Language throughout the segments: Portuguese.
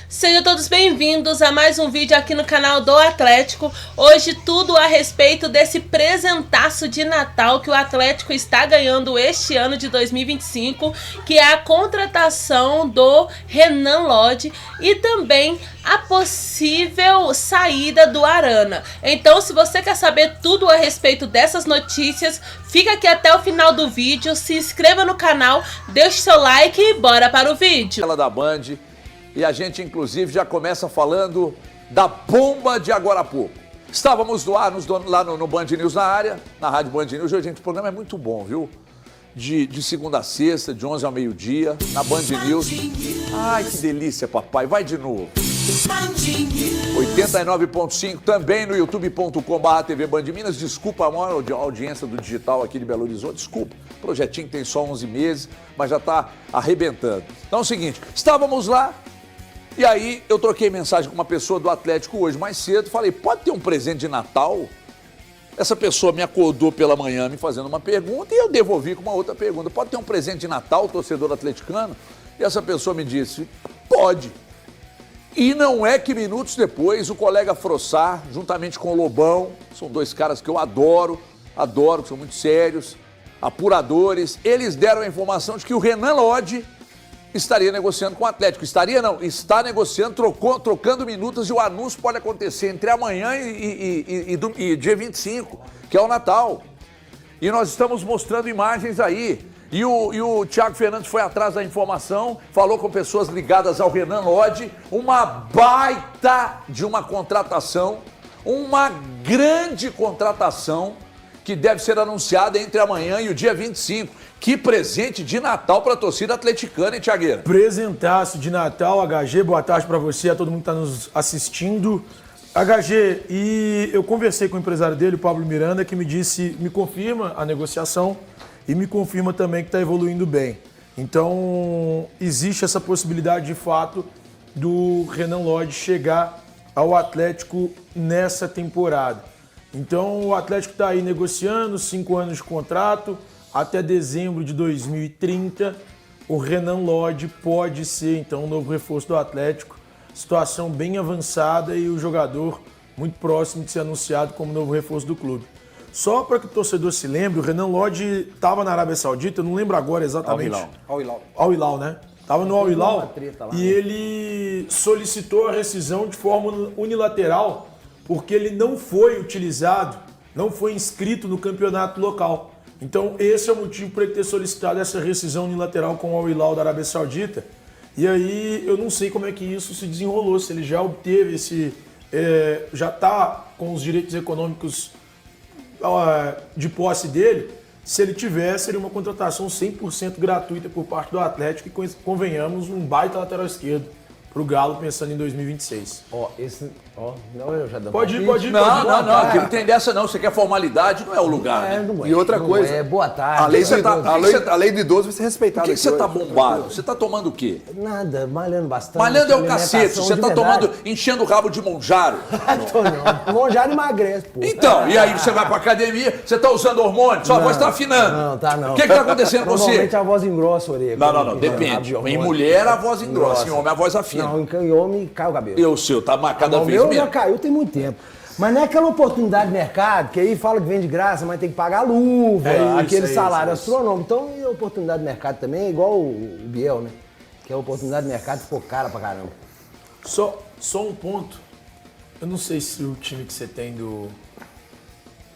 Sejam todos bem-vindos a mais um vídeo aqui no canal do Atlético. Hoje tudo a respeito desse presentaço de Natal que o Atlético está ganhando este ano de 2025, que é a contratação do Renan Lodge e também a possível saída do Arana. Então, se você quer saber tudo a respeito dessas notícias, fica aqui até o final do vídeo, se inscreva no canal, deixe seu like e bora para o vídeo. Ela da Band, e a gente inclusive já começa falando da bomba de agora há pouco. Estávamos no ar, lá no Band News na área, na Rádio Band News. Hoje, gente, o programa é muito bom, viu? De segunda a sexta, de 11 ao meio-dia, na Band News. Ai, que delícia, papai. Vai de novo. 89.5, também no youtube.com/TV Band Minas. Desculpa a maior audiência do digital aqui de Belo Horizonte. Desculpa, o projetinho tem só 11 meses, mas já está arrebentando. Então é o seguinte, estávamos lá, e aí eu troquei mensagem com uma pessoa do Atlético hoje mais cedo. Falei, pode ter um presente de Natal? Essa pessoa me acordou pela manhã me fazendo uma pergunta e eu devolvi com uma outra pergunta. Pode ter um presente de Natal, torcedor atleticano? E essa pessoa me disse, pode. E não é que minutos depois o colega Frossar, juntamente com o Lobão, são dois caras que eu adoro, que são muito sérios, apuradores, eles deram a informação de que o Renan Lodge estaria negociando com o Atlético. Estaria não, está negociando, trocando minutos, e o anúncio pode acontecer entre amanhã e dia 25, que é o Natal. E nós estamos mostrando imagens aí. E o Thiago Fernandes foi atrás da informação, falou com pessoas ligadas ao Renan Lodge, uma baita de uma contratação, uma grande contratação que deve ser anunciada entre amanhã e o dia 25. Que presente de Natal para a torcida atleticana, hein, Thiagueira? Presentaço de Natal, HG, boa tarde para você, a todo mundo que está nos assistindo. HG, e eu conversei com o empresário dele, o Pablo Miranda, que me disse, me confirma a negociação e me confirma também que está evoluindo bem. Então, existe essa possibilidade de fato do Renan Lodge chegar ao Atlético nessa temporada. Então, o Atlético está aí negociando 5 anos de contrato, até dezembro de 2030, o Renan Lodge pode ser, então, o novo reforço do Atlético. Situação bem avançada e o jogador muito próximo de ser anunciado como novo reforço do clube. Só para que o torcedor se lembre, o Renan Lodge estava na Arábia Saudita, eu não lembro agora exatamente. Al Hilal, né? Estava no Al Hilal e ele solicitou a rescisão de forma unilateral porque ele não foi utilizado, não foi inscrito no campeonato local. Então esse é o motivo para ele ter solicitado essa rescisão unilateral com o Al Hilal da Arábia Saudita. E aí eu não sei como é que isso se desenrolou, se ele já obteve esse... já está com os direitos econômicos de posse dele. Se ele tiver, seria uma contratação 100% gratuita por parte do Atlético e, convenhamos, um baita lateral esquerdo pro Galo pensando em 2026. Não, eu já dou Pode ir. Não, que não tem dessa não. Você quer formalidade, não é o lugar, né? Não é, E outra coisa, boa tarde. a lei do idoso vai ser respeitada. Por que você tá bombado? Você tá tomando o quê? Nada, malhando bastante. Malhando é o cacete. Você tá tomando, enchendo o rabo de monjaro. Tô não. Monjaro emagrece, pô. Então, e aí você vai pra academia, você tá usando hormônio, sua voz tá afinando. Não, tá não. O que tá acontecendo com você? Normalmente a voz engrossa, orelha. Não, depende. Em mulher a voz engrossa, em homem a voz afina. Não, em homem cai o cabelo. E o seu tá cada vez meu menos. já caiu tem muito tempo. Mas não é aquela oportunidade de mercado, que aí fala que vem de graça, mas tem que pagar a luva, aquele salário astronômico. Então, e a oportunidade de mercado também é igual o Biel, né? Que a oportunidade de mercado ficou cara pra caramba. Só um ponto. Eu não sei se o time que você tem do...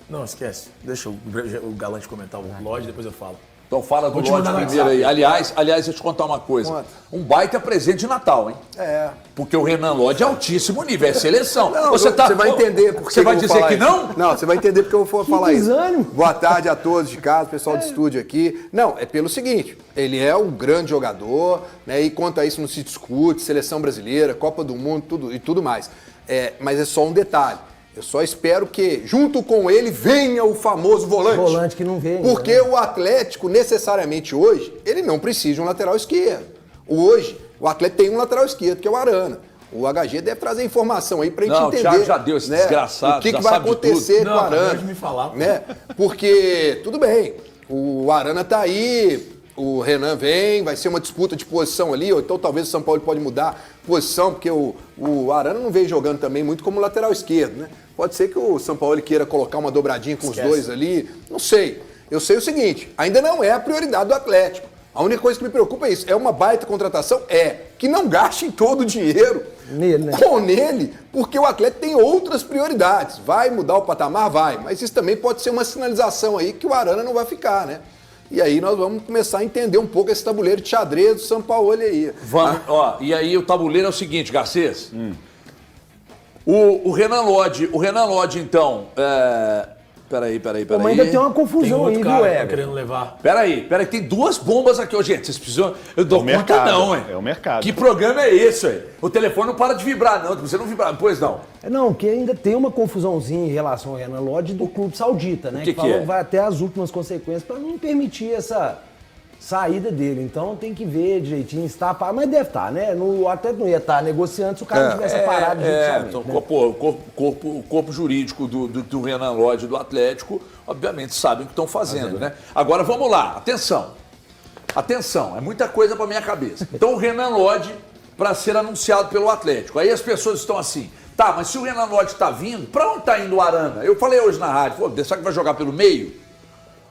Não, esquece. Deixa o Galante comentar o Lodge, depois eu falo. Então fala do Continua Lodge na primeiro aí. WhatsApp. Aliás, deixa eu te contar uma coisa. Um baita presente de Natal, hein? É. Porque o Renan Lodge é altíssimo nível, é seleção. Não, você vai entender porque Você vai dizer que não? Não, você vai entender porque eu vou falar isso. desânimo. Boa tarde a todos de casa, pessoal do estúdio aqui. Não, é pelo seguinte, ele é um grande jogador, né? E quanto a isso não se discute, seleção brasileira, Copa do Mundo, tudo mais. Mas é só um detalhe. Eu só espero que, junto com ele, venha o famoso volante. Volante que não vem. Porque o Atlético, necessariamente hoje, ele não precisa de um lateral esquerdo. Hoje, o Atlético tem um lateral esquerdo, que é o Arana. O HG deve trazer informação aí pra gente entender. O Thiago já deu esse desgraçado, o que já vai sabe de acontecer tudo. com o Arana. Não, me falar. Né? Porque, tudo bem, o Arana tá aí, o Renan vem, vai ser uma disputa de posição ali, ou então talvez o São Paulo pode mudar posição, porque o Arana não veio jogando também muito como lateral esquerdo, né? Pode ser que o Sampaoli queira colocar uma dobradinha com os dois ali, não sei. Eu sei o seguinte, ainda não é a prioridade do Atlético. A única coisa que me preocupa é isso. É uma baita contratação? Que não gastem todo o dinheiro nele, né? nele, porque o Atlético tem outras prioridades. Vai mudar o patamar? Vai. Mas isso também pode ser uma sinalização aí que o Arana não vai ficar, né? E aí nós vamos começar a entender um pouco esse tabuleiro de xadrez do Sampaoli aí. Vamos, e aí o tabuleiro é o seguinte, Garcês. O Renan Lodge, então... Peraí. Mas ainda tem uma confusão aí, viu, tá Everton? querendo levar. Peraí, tem duas bombas aqui, gente. Vocês precisam. Eu dou conta, mercado, não, hein? é o mercado. Que programa é esse, hein? O telefone não para de vibrar, não. Você não vibrar, pois não. Não, que ainda tem uma confusãozinha em relação ao Renan Lodge do clube saudita, né? Que falou é? que vai até as últimas consequências para não permitir essa saída dele. Então tem que ver direitinho, está parado, mas deve estar, né? O Atlético não ia estar negociando se o cara não tivesse parado judicialmente. Então, né? o corpo jurídico do Renan Lodge do Atlético, obviamente, sabem o que estão fazendo, né? Agora vamos lá, atenção, é muita coisa para minha cabeça. Então o Renan Lodge para ser anunciado pelo Atlético. Aí as pessoas estão assim, tá, mas se o Renan Lodge está vindo, para onde está indo o Arana? Eu falei hoje na rádio, será que vai jogar pelo meio?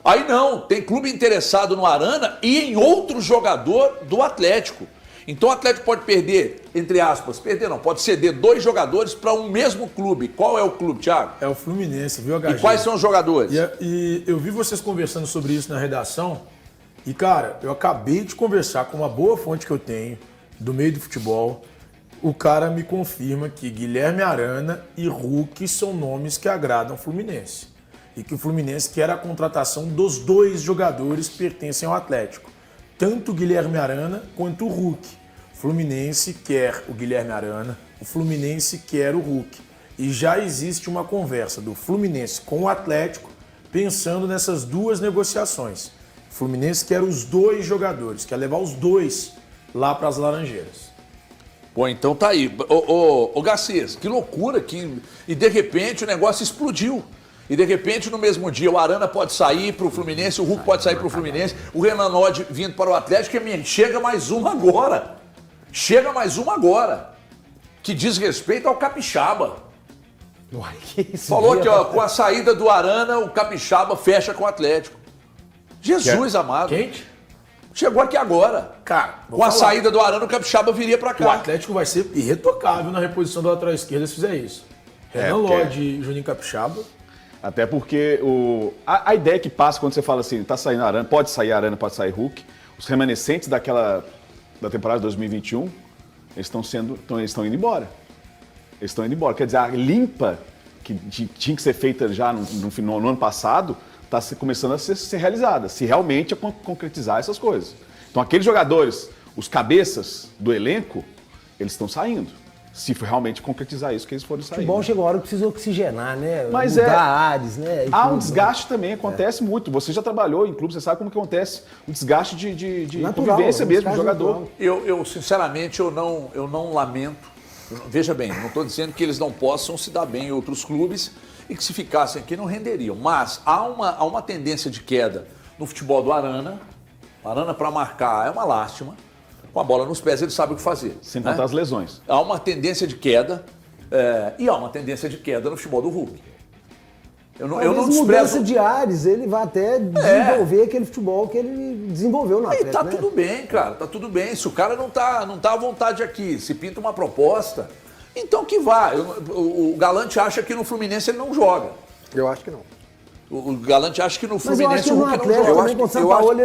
Aí não, tem clube interessado no Arana e em outro jogador do Atlético. Então o Atlético pode perder, entre aspas, pode ceder 2 jogadores para um mesmo clube. Qual é o clube, Thiago? É o Fluminense, viu, HG? E quais são os jogadores? E eu vi vocês conversando sobre isso na redação. E, cara, eu acabei de conversar com uma boa fonte que eu tenho do meio do futebol. O cara me confirma que Guilherme Arana e Hulk são nomes que agradam o Fluminense. E que o Fluminense quer a contratação dos 2 jogadores que pertencem ao Atlético. Tanto o Guilherme Arana quanto o Hulk. O Fluminense quer o Guilherme Arana, o Fluminense quer o Hulk. E já existe uma conversa do Fluminense com o Atlético pensando nessas 2 negociações. O Fluminense quer os 2 jogadores, quer levar os 2 lá para as Laranjeiras. Pô, então tá aí. Ô Garcês, que loucura que... E de repente o negócio explodiu. E de repente, no mesmo dia, o Arana pode sair para o Fluminense, o Hulk pode sair para o Fluminense, o Renan Lodge vindo para o Atlético, e chega mais uma agora. Que diz respeito ao Capixaba. Falou que com a saída do Arana, o Capixaba fecha com o Atlético. Jesus amado. Quente? Chegou aqui agora. Cara, com a saída do Arana, o Capixaba viria para cá. O Atlético vai ser irretocável na reposição do lateral esquerdo se fizer isso. Renan Lodge e Juninho Capixaba. Até porque a ideia que passa quando você fala assim, tá saindo Arana, pode sair Hulk, os remanescentes da temporada de 2021, eles estão indo embora. Quer dizer, a limpa que tinha que ser feita já no ano passado, está começando a ser realizada, se realmente concretizar essas coisas. Então aqueles jogadores, os cabeças do elenco, eles estão saindo. Se realmente concretizar isso, que eles foram sair. O futebol chegou a hora que precisa oxigenar, né? Mas mudar ares, né? Há um desgaste também, acontece muito. Você já trabalhou em clube, você sabe como que acontece o desgaste de natural, convivência mesmo do jogador. Eu sinceramente, eu não lamento. Veja bem, não estou dizendo que eles não possam se dar bem em outros clubes e que se ficassem aqui não renderiam. Mas há uma tendência de queda no futebol do Arana. O Arana para marcar é uma lástima. Com a bola nos pés, ele sabe o que fazer. Sem contar as lesões. Há uma tendência de queda e há uma tendência de queda no futebol do Hulk. Eu não desprezo. Mudança de ares, ele vai até desenvolver aquele futebol que ele desenvolveu no Atlético. E tá tudo bem, cara, tá tudo bem. Se o cara não tá à vontade aqui, se pinta uma proposta, então que vá. O Galante acha que no Fluminense ele não joga. Eu acho que não. O Galante acha que no Fluminense o Hulk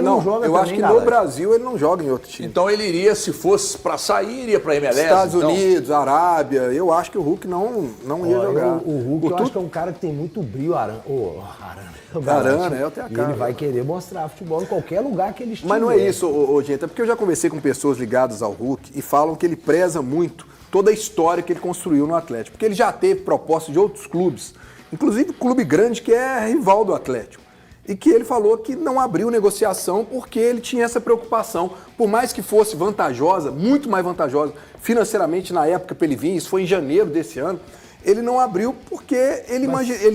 não joga. Eu acho que no Brasil ele não joga em outro time. Então ele iria, se fosse para sair, iria para MLS. Estados Unidos, Arábia, eu acho que o Hulk não ia jogar. O Hulk eu acho que é um cara que tem muito brilho, Arana, eu tenho a cara. Ele vai querer mostrar futebol em qualquer lugar que ele estiver. Mas não é isso, gente, é porque eu já conversei com pessoas ligadas ao Hulk e falam que ele preza muito toda a história que ele construiu no Atlético. Porque ele já teve propostas de outros clubes, inclusive clube grande que é rival do Atlético. E que ele falou que não abriu negociação porque ele tinha essa preocupação. Por mais que fosse vantajosa, muito mais vantajosa financeiramente na época para ele vir, isso foi em janeiro desse ano, ele não abriu porque ele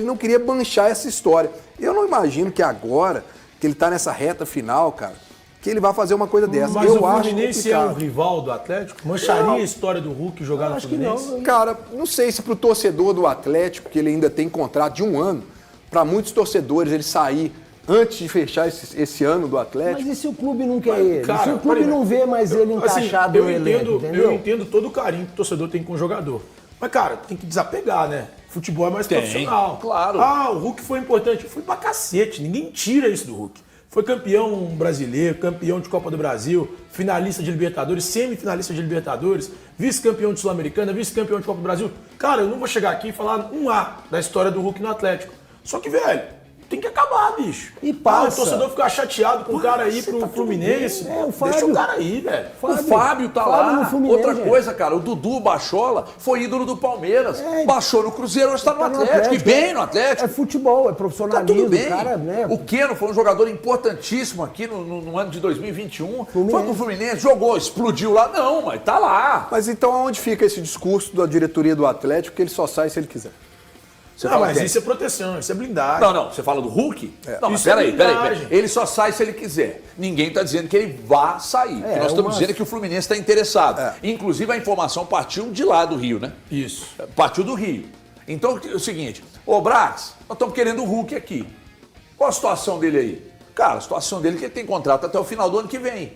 não queria manchar essa história. Eu não imagino que agora, que ele está nessa reta final, cara, que ele vai fazer uma coisa dessa. Mas eu o acho Fluminense é um complicado. rival do Atlético? Mancharia a história do Hulk jogar no Acho que Fluminense? não. Cara, não sei se pro torcedor do Atlético, que ele ainda tem contrato de 1 ano, para muitos torcedores ele sair antes de fechar esse ano do Atlético. Mas e se o clube não quer ele? Cara, se o clube peraí, não vê mais ele encaixado no elenco, entendeu? Eu entendo todo o carinho que o torcedor tem com o jogador. Mas, cara, tem que desapegar, né? Futebol é mais profissional. claro. Ah, o Hulk foi importante. Foi pra cacete. Ninguém tira isso do Hulk. Foi campeão brasileiro, campeão de Copa do Brasil, finalista de Libertadores, semifinalista de Libertadores, vice-campeão de Sul-Americana, vice-campeão de Copa do Brasil. Cara, eu não vou chegar aqui e falar um A da história do Hulk no Atlético. Só que, velho, tem que acabar, bicho. E passa. O torcedor ficar chateado com o cara aí pro Fluminense. O Fábio. Deixa o cara aí, velho. O Fábio tá Fábio lá. no Fluminense, Outra gente. coisa, cara, o Dudu Bachola foi ídolo do Palmeiras. Baixou no Cruzeiro, hoje tá no Tá no Atlético. E Atlético. bem no Atlético. É futebol, é Tá profissionalismo. tudo bem. Cara, né? O Keno foi um jogador importantíssimo aqui no ano de 2021. Fluminense. Foi pro Fluminense, jogou, explodiu lá. Não, mas tá lá. Mas então aonde fica esse discurso da diretoria do Atlético que ele só sai se ele quiser? Você Não, fala mas quem? isso é proteção, isso é blindagem. Não, você fala do Hulk? Não, mas Isso é peraí. blindagem. Ele só sai se ele quiser. Ninguém tá dizendo que ele vá sair. O que nós estamos uma- dizendo é que o Fluminense está interessado. Inclusive a informação partiu de lá do Rio, né? Isso. Partiu do Rio. Então é o seguinte, ô Brax, nós estamos querendo o Hulk aqui. Qual a situação dele aí? Cara, a situação dele é que ele tem contrato até o final do ano que vem.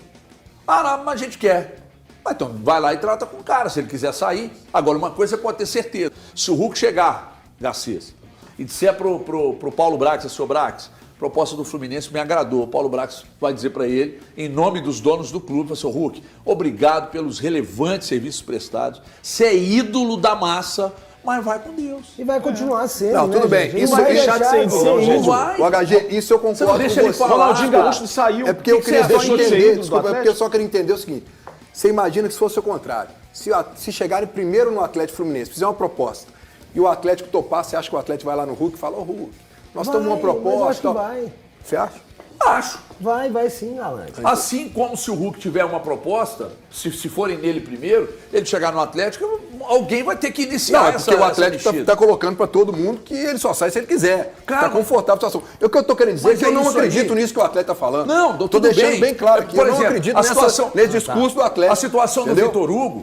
Ah, não, mas a gente quer. Mas então vai lá e trata com o cara, se ele quiser sair. Agora, uma coisa você pode ter certeza. Se o Hulk chegar, Garcês, e disser pro Paulo Brax, seu Brax, a proposta do Fluminense me agradou. O Paulo Brax vai dizer para ele, em nome dos donos do clube, seu Hulk, obrigado pelos relevantes serviços prestados. Você é ídolo da massa, mas vai com Deus. E vai continuar sendo. Não, né, tudo bem. gente? Isso não vai deixar deixar de ser de ídolo, ser não ídolo. vai. O HG, isso eu Você não concordo deixa com ele você. falar, Ronaldinho cara. Gaúcho saiu. É porque eu O que queria você deixou de ser entender, ídolo do desculpa, é porque eu Atlético? só queria entender o seguinte. Você imagina que se fosse o contrário. Se chegarem primeiro no Atlético Fluminense, fizer uma proposta, e o Atlético topar, você acha que o Atlético vai lá no Hulk e fala, ô Hulk, nós Vai, temos uma mas eu proposta. acho que vai. Você acha? Acho. Vai sim, Alan. Assim como se o Hulk tiver uma proposta, se forem nele primeiro, ele chegar no Atlético, alguém vai ter que iniciar Não, é essa porque o Atlético mexida. tá colocando pra todo mundo que ele só sai se ele quiser. Cara, Tá confortável a situação. O que eu tô querendo dizer é mas que eu é não isso acredito aí. nisso que o Atlético tá falando. Não, tô tudo deixando bem claro aqui. Por Eu não exemplo, acredito a situação, nesse discurso do Atlético. A situação entendeu?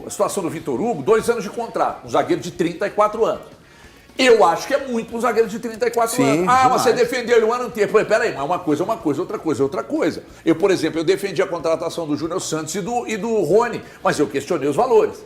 a situação do Vitor Hugo, 2 anos de contrato, um zagueiro de 34 anos. Eu acho que é muito para um zagueiro de 34 Sim, anos. Ah, mas demais. você defendeu ele o ano inteiro. Falei, peraí, mas uma coisa é uma coisa, outra coisa é outra coisa. Eu, por exemplo, eu defendi a contratação do Júnior Santos e do Rony, mas eu questionei os valores.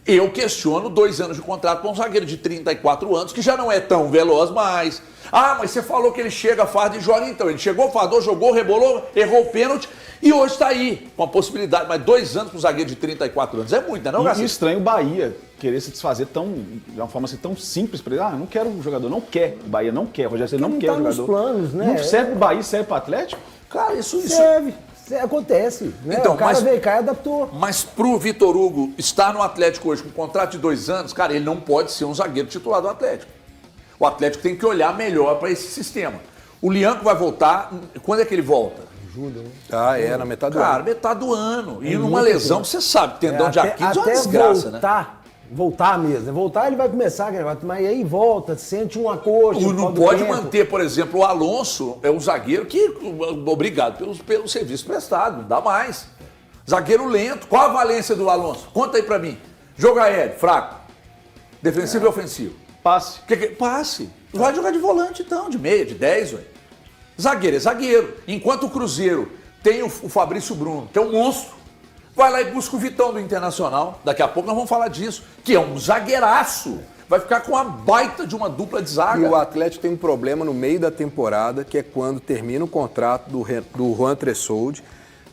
Eu questiono 2 anos de contrato para um zagueiro de 34 anos, que já não é tão veloz mais. Ah, mas você falou que ele chega, farda e joga. Então, ele chegou, fardou, jogou, rebolou, errou o pênalti e hoje está aí, com a possibilidade. Mas 2 anos para um zagueiro de 34 anos é muito, não é, E Garcia? estranho o Bahia querer se desfazer de uma forma assim, tão simples para ele. Ah, eu não quero o jogador, não quer. O Bahia não quer, o Rogério Ceni não não quer tá o nos jogador. planos, né? Não serve pro Bahia, serve pro Atlético? Cara, isso... Serve. Acontece. Né? Então, o cara mas- veio cá e adaptou. Mas pro Vitor Hugo estar no Atlético hoje com um contrato de 2 anos, cara, ele não pode ser um zagueiro titular do Atlético. O Atlético tem que olhar melhor para esse sistema. O Lianco vai voltar, quando é que ele volta? Ah, na metade do Cara, ano. metade do ano. E numa lesão, você sabe, tendão de Aquiles é uma até desgraça, né? voltar mesmo. né? Voltar ele vai começar, mas aí volta, sente uma coxa. Não por causa do pode tempo. manter, por exemplo, o Alonso é um zagueiro que, obrigado pelo serviço prestado, não dá mais. Zagueiro lento. Qual a valência do Alonso? Conta aí pra mim. Jogo aéreo, fraco. Defensivo e ofensivo. Passe. Passe. Vai jogar de volante então, de meia, de 10, ué. Zagueiro é zagueiro. Enquanto o Cruzeiro tem o Fabrício Bruno, que é um monstro, vai lá e busca o Vitão do Internacional. Daqui a pouco nós vamos falar disso, que é um zagueiraço. Vai ficar com uma baita de uma dupla de zaga. E o Atlético tem um problema no meio da temporada, que é quando termina o contrato do Juan Tressoldi,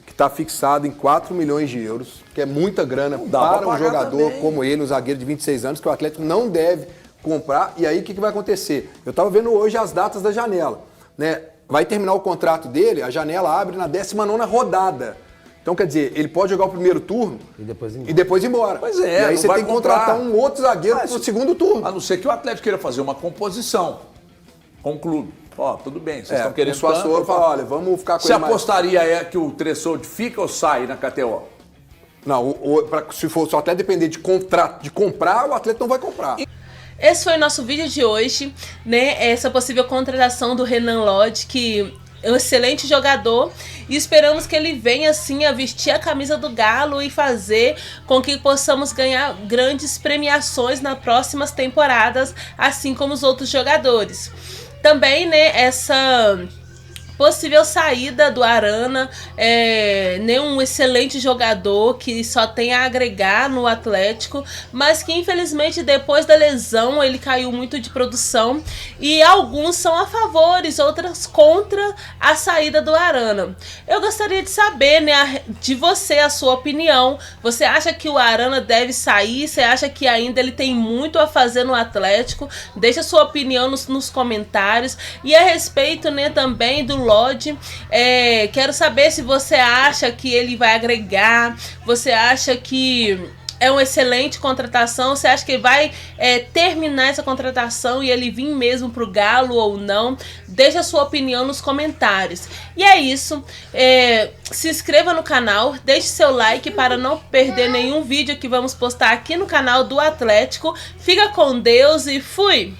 que está fixado em 4 milhões de euros, que é muita grana dá pra para um pagar jogador também. como ele, um zagueiro de 26 anos, que o Atlético não deve comprar. E aí o que vai acontecer? Eu estava vendo hoje as datas da janela, né? Vai terminar o contrato dele, a janela abre na 19ª rodada. Então, quer dizer, ele pode jogar o primeiro turno E depois ir embora. e depois ir embora. Pois é, e aí não você vai tem que comprar. contratar um outro zagueiro Ah, para o isso- segundo turno. A não ser que o Atlético queira fazer uma composição com o clube. Ó, tudo bem, vocês estão O querendo Suassoro fala, olha, vamos ficar com Você ele mais... apostaria que o Tressoldi fica ou sai na KTO? Não, se o Atlético depender de contrato, de comprar, o Atlético não vai comprar. Esse foi o nosso vídeo de hoje, né? Essa possível contratação do Renan Lodge, que um excelente jogador e esperamos que ele venha assim a vestir a camisa do Galo e fazer com que possamos ganhar grandes premiações nas próximas temporadas, assim como os outros jogadores. Também, né, essa possível saída do Arana, um excelente jogador que só tem a agregar no Atlético, mas que infelizmente depois da lesão ele caiu muito de produção e alguns são a favor, outras contra a saída do Arana. Eu gostaria de saber, né, de você a sua opinião. Você acha que o Arana deve sair? Você acha que ainda ele tem muito a fazer no Atlético? Deixa a sua opinião nos comentários. E a respeito, né, também do Lodi, quero saber se você acha que ele vai agregar, você acha que é uma excelente contratação, você acha que vai terminar essa contratação e ele vir mesmo pro Galo ou não? Deixa a sua opinião nos comentários. E é isso, se inscreva no canal, deixe seu like para não perder nenhum vídeo que vamos postar aqui no canal do Atlético. Fica com Deus e fui!